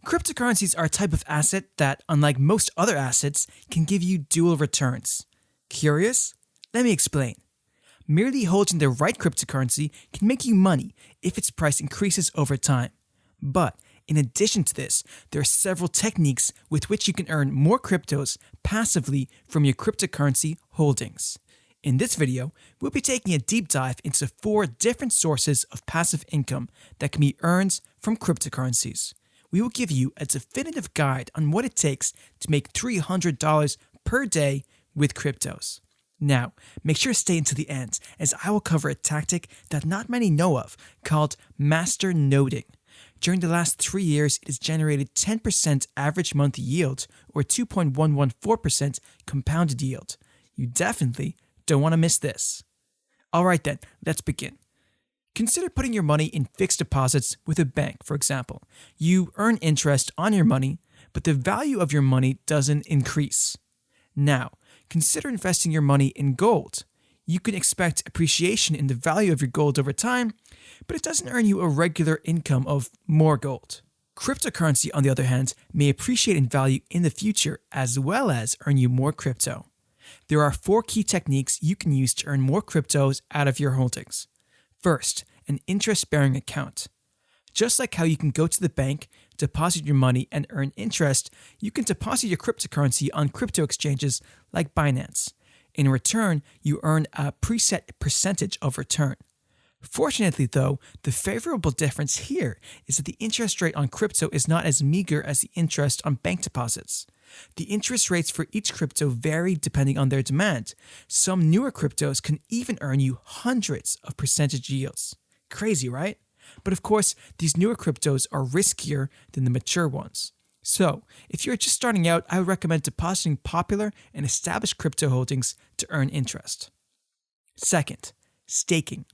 Cryptocurrencies are a type of asset that, unlike most other assets, can give you dual returns. Curious? Let me explain. Merely holding the right cryptocurrency can make you money if its price increases over time. But in addition to this, there are several techniques with which you can earn more cryptos passively from your cryptocurrency holdings. In this video, we'll be taking a deep dive into 4 different sources of passive income that can be earned from cryptocurrencies. We will give you a definitive guide on what it takes to make $300 per day with cryptos. Now, make sure to stay until the end, as I will cover a tactic that not many know of called Masternoding. During the last 3 years, it has generated 10% average monthly yield or 2.114% compounded yield. You definitely don't want to miss this. Alright then, let's begin. Consider putting your money in fixed deposits with a bank, for example. You earn interest on your money, but the value of your money doesn't increase. Now, consider investing your money in gold. You can expect appreciation in the value of your gold over time, but it doesn't earn you a regular income of more gold. Cryptocurrency, on the other hand, may appreciate in value in the future as well as earn you more crypto. There are 4 key techniques you can use to earn more cryptos out of your holdings. First, an interest-bearing account. Just like how you can go to the bank, deposit your money, and earn interest, you can deposit your cryptocurrency on crypto exchanges like Binance. In return, you earn a preset percentage of return. Fortunately, though, the favorable difference here is that the interest rate on crypto is not as meager as the interest on bank deposits. The interest rates for each crypto vary depending on their demand. Some newer cryptos can even earn you hundreds of percentage yields. Crazy, right? But of course, these newer cryptos are riskier than the mature ones. So, if you're just starting out, I would recommend depositing popular and established crypto holdings to earn interest. Second, staking.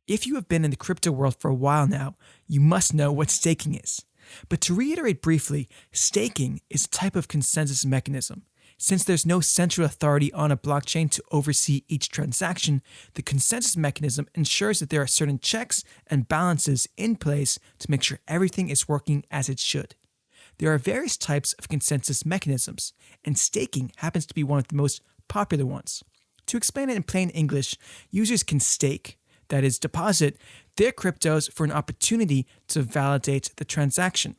If you have been in the crypto world for a while now, you must know what staking is. But to reiterate briefly, staking is a type of consensus mechanism. Since there's no central authority on a blockchain to oversee each transaction, the consensus mechanism ensures that there are certain checks and balances in place to make sure everything is working as it should. There are various types of consensus mechanisms, and staking happens to be one of the most popular ones. To explain it in plain English, users can stake, that is, deposit their cryptos for an opportunity to validate the transaction.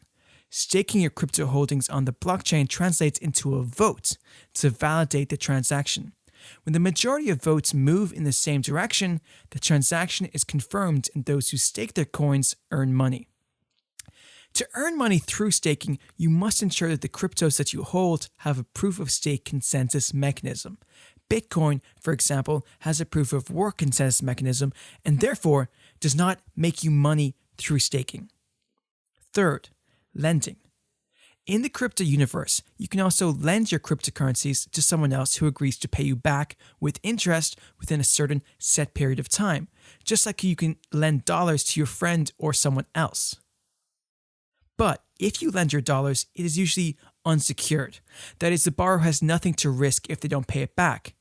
Staking your crypto holdings on the blockchain translates into a vote to validate the transaction. When the majority of votes move in the same direction, the transaction is confirmed and those who stake their coins earn money. To earn money through staking, you must ensure that the cryptos that you hold have a proof of stake consensus mechanism. Bitcoin, for example, has a proof of work consensus mechanism and therefore does not make you money through staking. Third, lending. In the crypto universe, you can also lend your cryptocurrencies to someone else who agrees to pay you back with interest within a certain set period of time, just like you can lend dollars to your friend or someone else. But if you lend your dollars, it is usually unsecured. That is, the borrower has nothing to risk if they don't pay it back,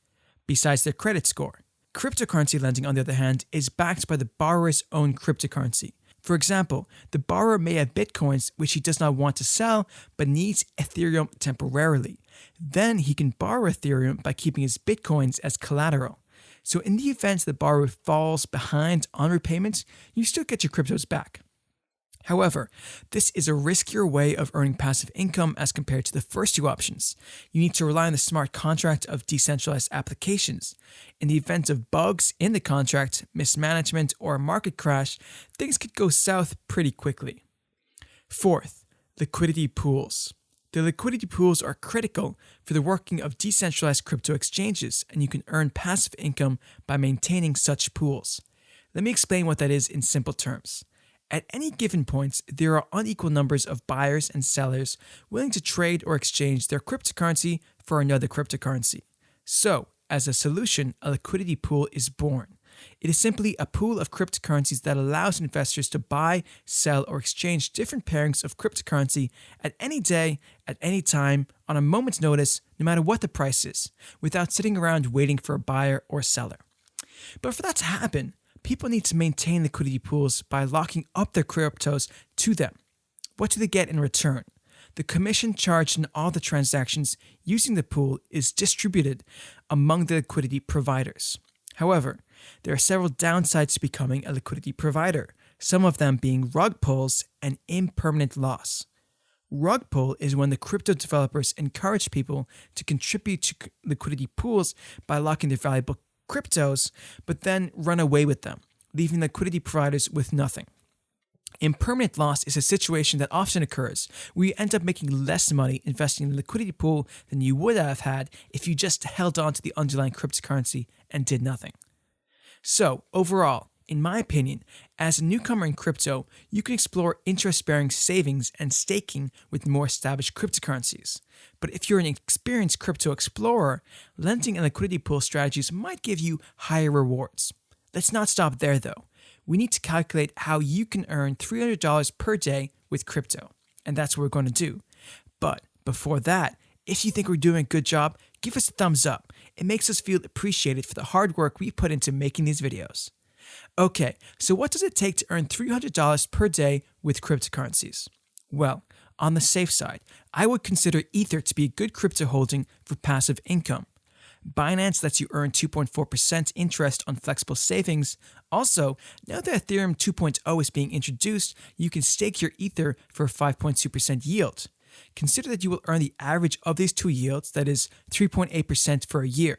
besides their credit score. Cryptocurrency lending, on the other hand, is backed by the borrower's own cryptocurrency. For example, the borrower may have bitcoins which he does not want to sell but needs Ethereum temporarily. Then he can borrow Ethereum by keeping his bitcoins as collateral. So in the event the borrower falls behind on repayments, you still get your cryptos back. However, this is a riskier way of earning passive income as compared to the first 2 options. You need to rely on the smart contract of decentralized applications. In the event of bugs in the contract, mismanagement, or a market crash, things could go south pretty quickly. Fourth, liquidity pools. The liquidity pools are critical for the working of decentralized crypto exchanges, and you can earn passive income by maintaining such pools. Let me explain what that is in simple terms. At any given point, there are unequal numbers of buyers and sellers willing to trade or exchange their cryptocurrency for another cryptocurrency. So, as a solution, a liquidity pool is born. It is simply a pool of cryptocurrencies that allows investors to buy, sell, or exchange different pairings of cryptocurrency at any day, at any time, on a moment's notice, no matter what the price is, without sitting around waiting for a buyer or seller. But for that to happen, people need to maintain liquidity pools by locking up their cryptos to them. What do they get in return? The commission charged on all the transactions using the pool is distributed among the liquidity providers. However, there are several downsides to becoming a liquidity provider, some of them being rug pulls and impermanent loss. Rug pull is when the crypto developers encourage people to contribute to liquidity pools by locking their valuable cryptos, but then run away with them, leaving liquidity providers with nothing. Impermanent loss is a situation that often occurs where you end up making less money investing in the liquidity pool than you would have had if you just held on to the underlying cryptocurrency and did nothing. So, overall, in my opinion, as a newcomer in crypto, you can explore interest-bearing savings and staking with more established cryptocurrencies. But if you're an experienced crypto explorer, lending and liquidity pool strategies might give you higher rewards. Let's not stop there though. We need to calculate how you can earn $300 per day with crypto, and that's what we're going to do. But before that, if you think we're doing a good job, give us a thumbs up. It makes us feel appreciated for the hard work we put into making these videos. Okay, so what does it take to earn $300 per day with cryptocurrencies? Well, on the safe side, I would consider Ether to be a good crypto holding for passive income. Binance lets you earn 2.4% interest on flexible savings. Also, now that Ethereum 2.0 is being introduced, you can stake your Ether for a 5.2% yield. Consider that you will earn the average of these two yields, that is 3.8% for a year.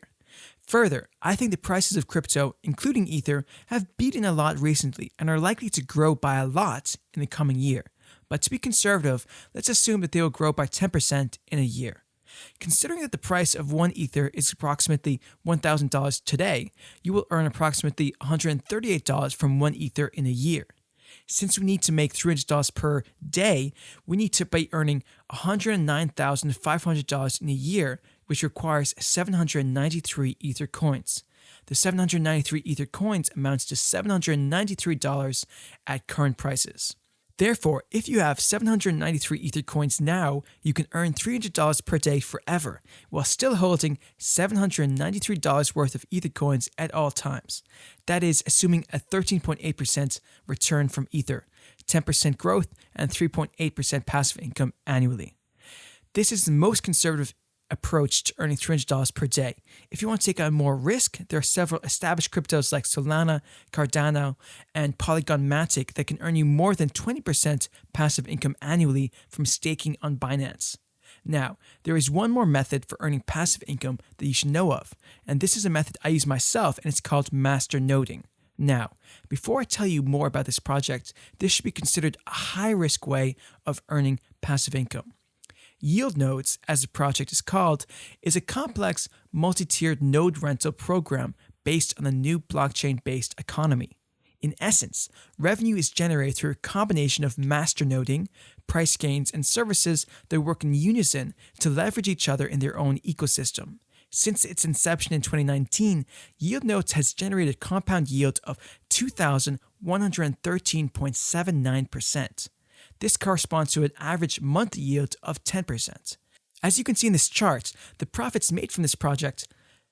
Further, I think the prices of crypto, including Ether, have beaten a lot recently and are likely to grow by a lot in the coming year. But to be conservative, let's assume that they will grow by 10% in a year. Considering that the price of one Ether is approximately $1,000 today, you will earn approximately $138 from one Ether in a year. Since we need to make $300 per day, we need to be earning $109,500 in a year, which requires 793 Ether coins. The 793 Ether coins amounts to $793 at current prices. Therefore, if you have 793 Ether coins now, you can earn $300 per day forever, while still holding $793 worth of Ether coins at all times. That is assuming a 13.8% return from Ether, 10% growth, and 3.8% passive income annually. This is the most conservative approach to earning $300 per day. If you want to take on more risk, there are several established cryptos like Solana, Cardano, and Polygon Matic that can earn you more than 20% passive income annually from staking on Binance. Now, there is one more method for earning passive income that you should know of, and this is a method I use myself, and it's called Masternoding. Now, before I tell you more about this project, this should be considered a high-risk way of earning passive income. Yield Nodes, as the project is called, is a complex, multi-tiered node rental program based on the new blockchain-based economy. In essence, revenue is generated through a combination of masternoding, price gains, and services that work in unison to leverage each other in their own ecosystem. Since its inception in 2019, Yield Nodes has generated a compound yield of 2,113.79%. This corresponds to an average monthly yield of 10%. As you can see in this chart, the profits made from this project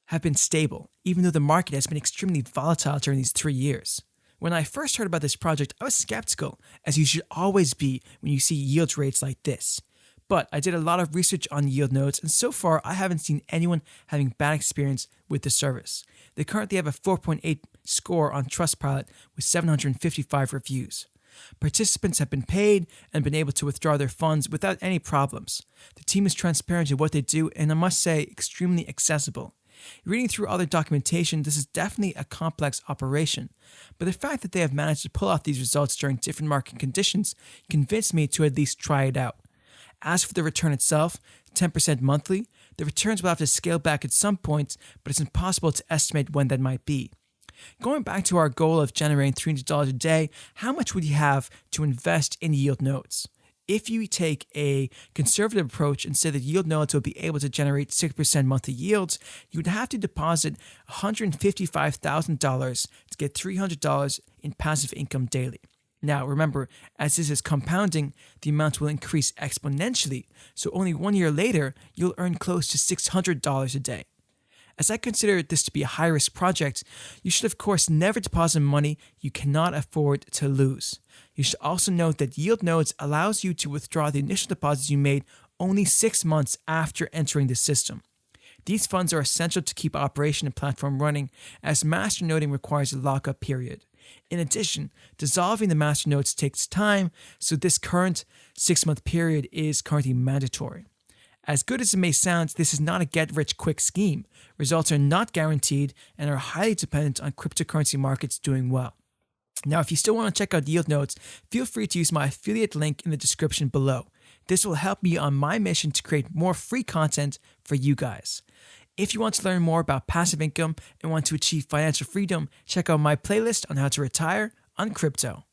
have been stable, even though the market has been extremely volatile during these 3 years. When I first heard about this project, I was skeptical, as you should always be when you see yield rates like this. But I did a lot of research on Yield Nodes, and so far I haven't seen anyone having bad experience with the service. They currently have a 4.8 score on Trustpilot with 755 reviews. Participants have been paid and been able to withdraw their funds without any problems. The team is transparent in what they do and I must say extremely accessible. Reading through all their documentation, this is definitely a complex operation, but the fact that they have managed to pull off these results during different market conditions convinced me to at least try it out. As for the return itself, 10% monthly, the returns will have to scale back at some point, but it's impossible to estimate when that might be. Going back to our goal of generating $300 a day, how much would you have to invest in Yield Nodes? If you take a conservative approach and say that Yield Nodes will be able to generate 6% monthly yields, you would have to deposit $155,000 to get $300 in passive income daily. Now, remember, as this is compounding, the amount will increase exponentially, so only 1 year later, you'll earn close to $600 a day. As I consider this to be a high-risk project, you should of course never deposit money you cannot afford to lose. You should also note that Yield Nodes allows you to withdraw the initial deposits you made only 6 months after entering the system. These funds are essential to keep operation and platform running, as masternoding requires a lockup period. In addition, dissolving the masternodes takes time, so this current 6-month period is currently mandatory. As good as it may sound, this is not a get-rich-quick scheme. Results are not guaranteed and are highly dependent on cryptocurrency markets doing well. Now, if you still want to check out yield notes, feel free to use my affiliate link in the description below. This will help me on my mission to create more free content for you guys. If you want to learn more about passive income and want to achieve financial freedom, check out my playlist on how to retire on crypto.